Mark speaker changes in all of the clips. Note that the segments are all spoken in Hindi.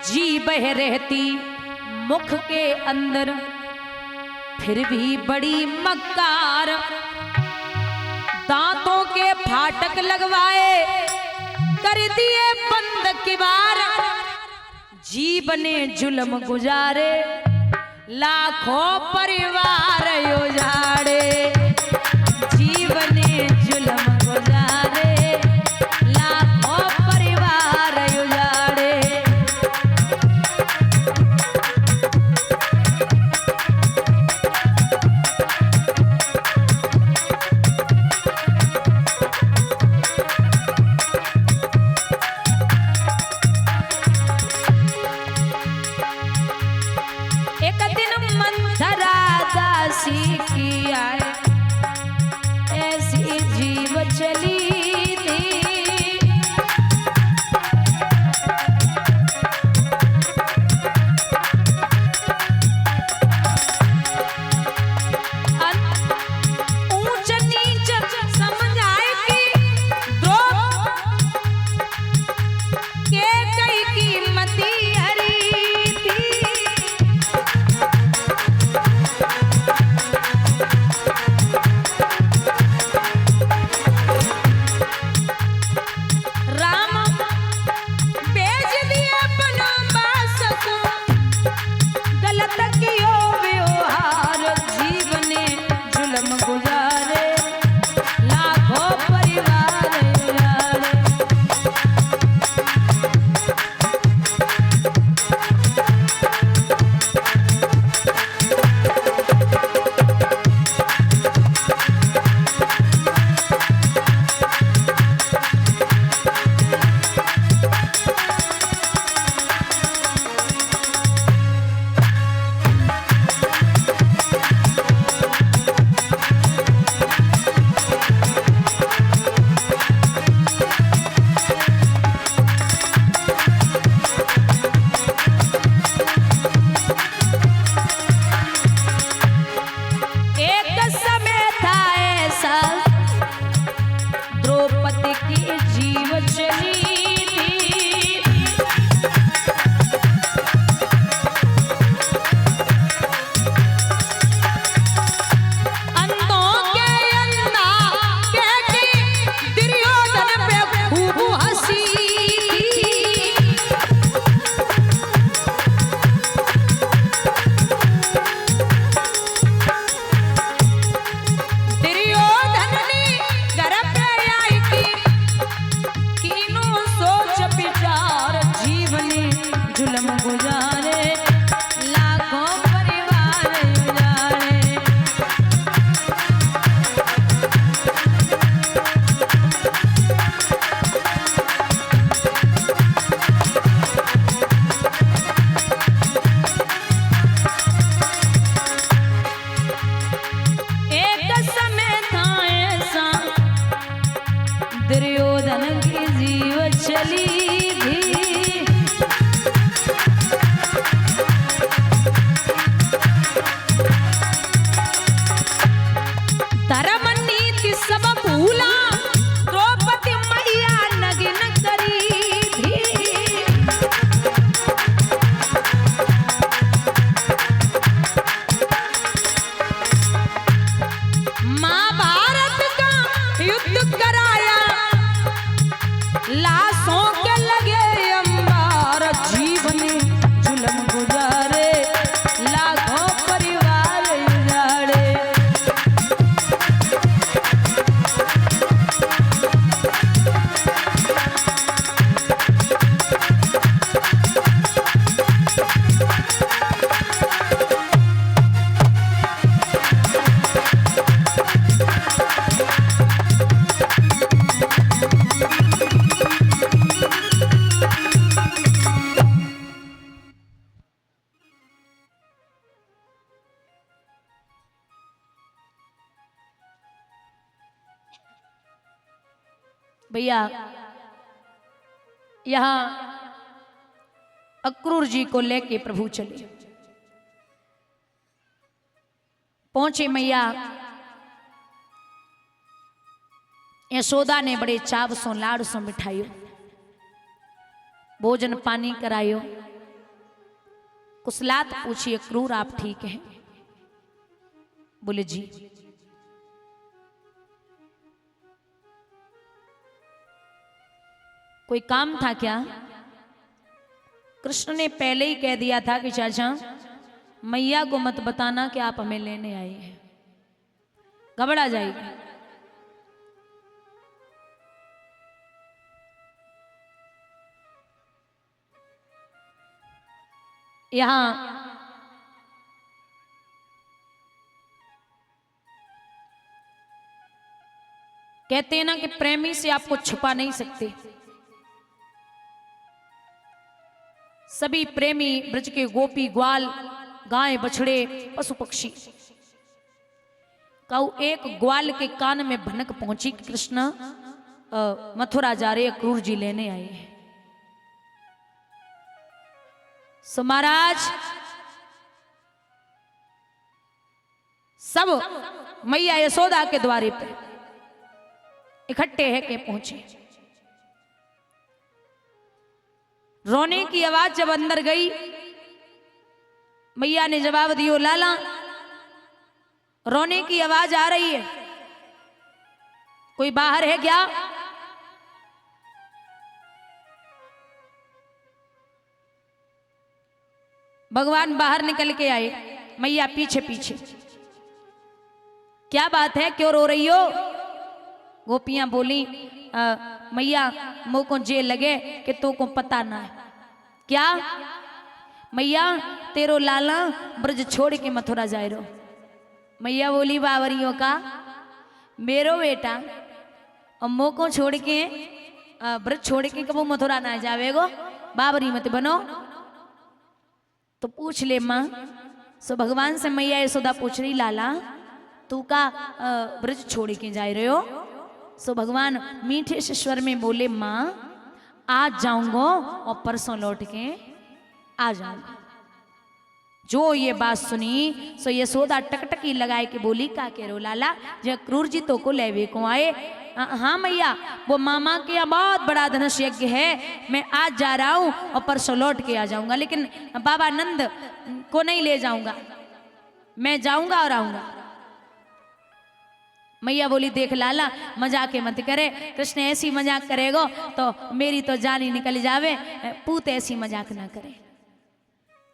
Speaker 1: जी बह रहती मुख के अंदर, फिर भी बड़ी मक्कार। दांतों के फाटक लगवाए, कर दिए बंद किबार। जीव ने जुल्म गुजारे, लाखों परिवार उजाड़े। जीव ने जुल्म गुजारे, लाखों परिवार उजाड़े। ऐसी जीव चली थी, ऊंच नीच समझाए कि दो के कई कीमती हरी थी। दुर्योधन की जीव चली थी। धर्म नीति सब भूला, द्रौपदी मैया नगिन करी थी। महाभारत का युद्ध कराया, लाशों के लगे अंबार। जीवन जुल्म गुजारे, लाखों परिवार उजाड़े। भैया यहाँ अक्रूर जी को लेके प्रभु चले, पहुंचे मैया। यशोदा ने बड़े चाव सो लाड़ सो मिठाइयो, भोजन पानी करायो, कुशलात पूछिए क्रूर आप ठीक हैं? बोले जी। कोई काम था क्या? कृष्ण ने पहले ही कह दिया था कि चाचा मैया को मत बताना कि आप हमें लेने आए हैं, घबरा जाएगी। यहां कहते हैं ना कि प्रेमी से आपको छुपा नहीं सकते। सभी प्रेमी ब्रज के गोपी ग्वाल गाय बछड़े पशु पक्षी काऊ एक ग्वाल के कान में भनक पहुंची कि कृष्ण मथुरा जा रहे, क्रूर जी लेने आए हैं। सो महाराज सब मैया यशोदा के द्वारे पे इकट्ठे है के पहुंचे। रोने की आवाज जब अंदर गई, मैया ने जवाब दियो लाला रोने की आवाज आ रही है, कोई बाहर है क्या? भगवान बाहर निकल के आए, मैया पीछे पीछे। क्या बात है, क्यों रो रही हो? गोपियां बोली मैया मुँह को जे लगे कि तो को पता ना है। क्या मैया तेरो लाला ब्रज छोड़ के मथुरा जाए रो। मैया बोली बावरियों का मेरो बेटा और मुँह को छोड़ के ब्रज छोड़ के कबू मथुरा ना जावेगो, बावरी मत बनो। तो पूछ ले माँ। सो भगवान से मैया यशोदा पूछ रही लाला तू का ब्रज छोड़ के जा रहे हो? सो भगवान मीठे से स्वर में बोले माँ आज जाऊंगा और परसों लौट के आ जाऊंगा। जो ये बात सुनी सो यशोदा टकटकी लगाए के बोली का कह रो लाला जो क्रूर जी तो को लेवे को आए? हाँ मैया वो मामा के यहाँ बहुत बड़ा धनुष यज्ञ है, मैं आज जा रहा हूँ और परसों लौट के आ जाऊंगा, लेकिन बाबा नंद को नहीं ले जाऊंगा, मैं जाऊंगा और आऊंगा। मैया बोली देख लाला मजाक मत करे, कृष्ण ऐसी मजाक करेगो तो मेरी तो जान ही निकल जावे, पूत ऐसी मजाक ना करे।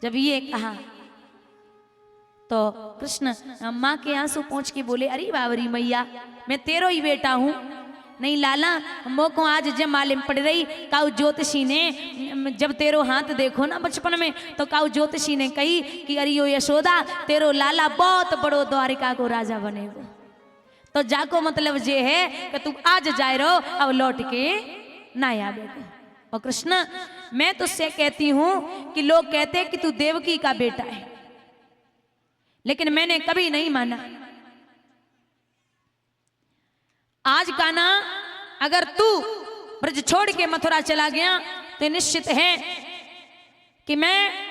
Speaker 1: जब ये कहा तो कृष्ण माँ के आंसू पहुंच के बोले अरे बावरी मैया मैं तेरो ही बेटा हूँ। नहीं लाला मो को आज जब मालूम पड़ रही काऊ ज्योतिषी ने जब तेरो हाथ देखो ना बचपन में तो काऊ ज्योतिषी ने कही कि अरे यो यशोदा तेरो लाला बहुत बड़ो द्वारिका को राजा बनेगो। तो जाको मतलब ये है कि तू आज जाए रहो अब लौट के ना आवेगो। और कृष्ण मैं तुझसे कहती हूं कि लोग कहते हैं कि तू देवकी का बेटा है, लेकिन मैंने कभी नहीं माना। आज का ना अगर तू ब्रज छोड़ के मथुरा चला गया तो निश्चित है कि मैं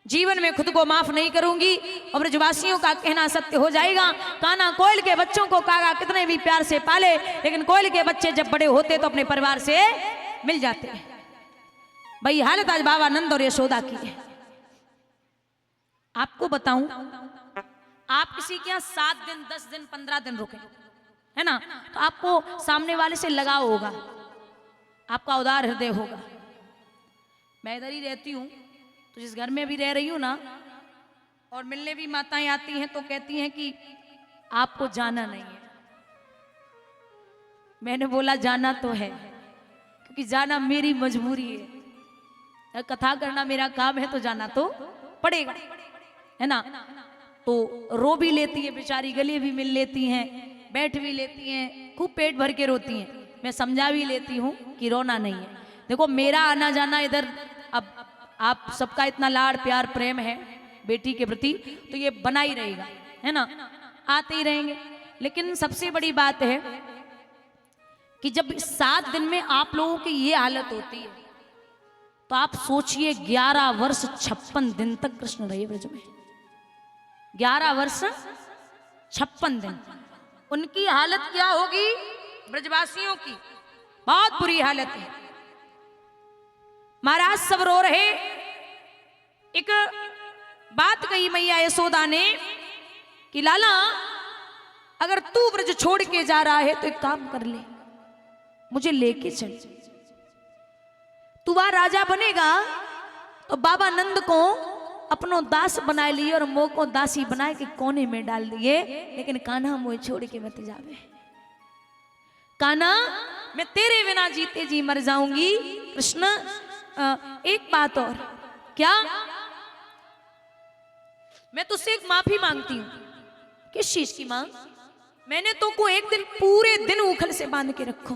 Speaker 1: जीवन में खुद को माफ नहीं करूंगी और ब्रजवासियों का कहना सत्य हो जाएगा। काना कोयल के बच्चों को कागा कितने भी प्यार से पाले, लेकिन कोयल के बच्चे जब बड़े होते तो अपने परिवार से मिल जाते हैं। भाई हालत आज बाबा नंद और यशोदा की है। आपको बताऊं आप किसी के यहाँ 7 दिन 10 दिन 15 दिन रुके है ना, तो आपको सामने वाले से लगाव होगा, आपका उदार हृदय होगा। मैं इधर ही रहती हूँ तो जिस घर में भी रह रही हूँ ना, और मिलने भी माताएं आती हैं तो कहती हैं कि आपको जाना नहीं है। मैंने बोला जाना तो है, क्योंकि जाना मेरी मजबूरी है, कथा करना मेरा काम है तो जाना तो पड़ेगा है ना। तो रो भी लेती है बेचारी, गले भी मिल लेती हैं, बैठ भी लेती हैं, खूब पेट भर के रोती हैं। मैं समझा भी लेती हूँ कि रोना नहीं है। देखो मेरा आना जाना इधर, अब आप सबका इतना लाड़ प्यार प्रेम है बेटी के प्रति तो ये बना ही रहेगा है ना, आते ही रहेंगे। लेकिन सबसे बड़ी बात है कि जब 7 दिन में आप लोगों की ये हालत होती है तो आप सोचिए 11 वर्ष 56 दिन तक कृष्ण रहे ब्रज में। 11 वर्ष 56 दिन उनकी हालत क्या होगी? ब्रजवासियों की बहुत बुरी हालत है। महाराज सब रो रहे। एक कही मैया यशोदा ने कि लाला अगर तू ब्रज छोड़ के जा रहा है तो एक काम कर ले, मुझे लेके चल। तू वहां राजा बनेगा तो बाबा नंद को अपनो दास बना लिए और मोह को दासी बना के कोने में डाल दिए, लेकिन कान्हा मोह छोड़ के मत जावे। कान्हा मैं तेरे बिना जीते जी मर जाऊंगी। कृष्ण एक बात और, क्या? मैं तुझसे एक माफी मांगती हूं। किस चीज की मांग? मैंने तो को एक दिन पूरे दिन उखल से बांध के रखो,